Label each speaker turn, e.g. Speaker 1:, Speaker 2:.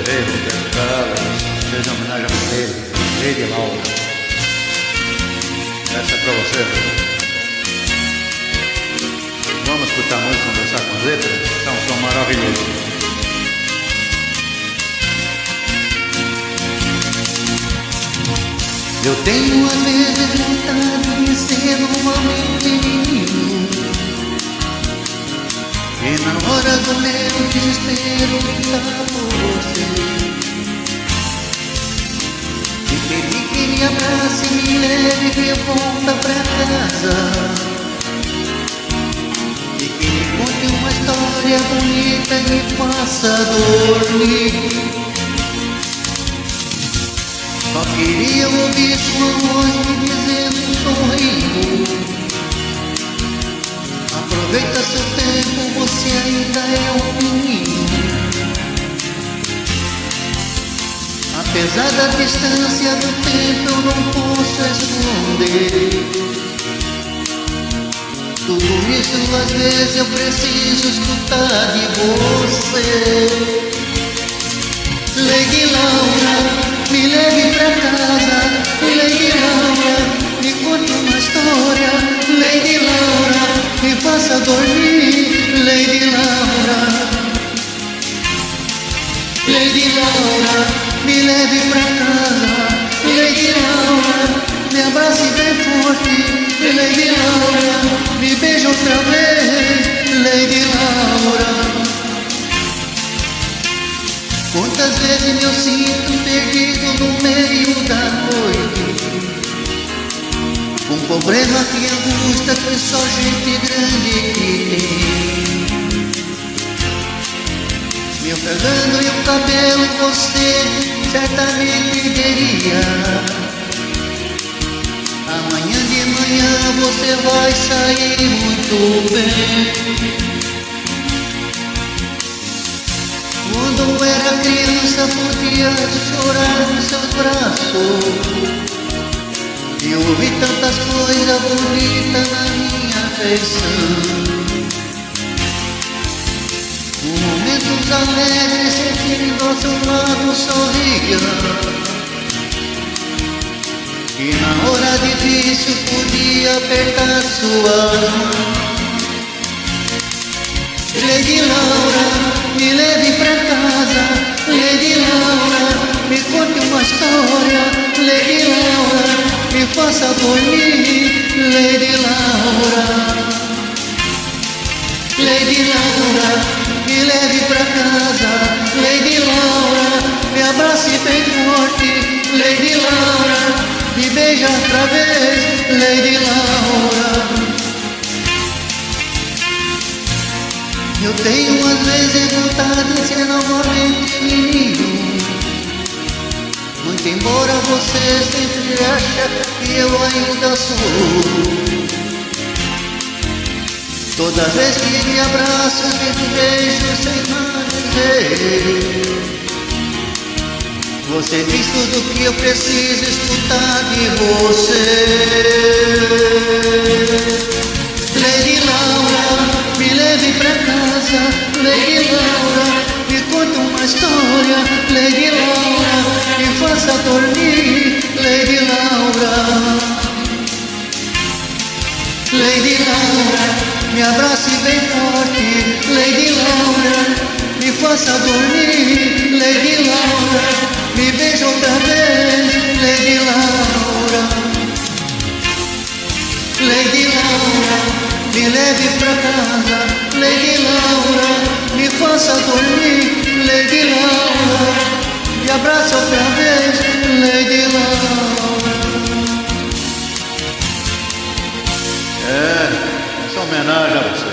Speaker 1: Pereira, Roberto Carlos, fez uma homenagem a ele, Lady Laura. Essa é pra você. Vamos escutar a música, conversar com as letras? Tá um som maravilhoso.
Speaker 2: Eu tenho às vezes vontade de ser um homem menino, e na hora do meu desespero lutar por você, e pedir que me abrace e me leve de volta pra casa, e que me conte uma história bonita e me faça dormir. Só queria ouvir sua voz me dizendo sorrindo: aproveita seu tempo, você ainda é um menino. Apesar da distância do tempo, eu não posso esconder tudo isso. Às vezes eu preciso escutar de você. Lady Laura, me leve pra casa. Lady Laura, me conte uma história. Lady Laura, me faça dormir. Lady Laura, Lady Laura, me leve pra casa. Lady Laura, me abrace bem forte. Lady Laura, me beija outra vez. Lady Laura, quantas vezes me sinto perdido no meio da noite, com um problema que angústia que só gente grande que tem. Me ofegando e o cabelo você certamente veria. Amanhã de manhã você vai sair muito bem. Quando eu era criança podia chorar nos seus braços, e ouvi tantas coisas bonitas na minha afeição. Momentos alegres sentindo ao seu lado sorria, e na hora difícil podia apertar sua mão. Lady Laura, me leve pra casa. Lady Laura, me conte uma história. Lady Laura, me faça dormir. Lady Laura, Lady Laura, me leve pra casa. Lady Laura, me abrace bem forte. Lady Laura, me beija outra vez. Lady Laura, eu tenho às vezes vontade de ser novamente menino, muito embora você sempre acha que eu ainda sou. Toda vez que me abraço, que te beijo sem mais dizer, você diz tudo que eu preciso escutar de você. Lady Laura, me leve pra casa. Lady Laura, me conta uma história. Lady Laura, me faça dormir. Lady Laura, Lady Laura, me abrace bem forte. Lady Laura, me faça dormir. Lady Laura, me beija outra vez. Lady Laura, Lady Laura, me leve pra casa. Lady Laura, me faça dormir. Lady Laura, me abraça outra vez. Lady Laura.
Speaker 1: Essa homenagem a você.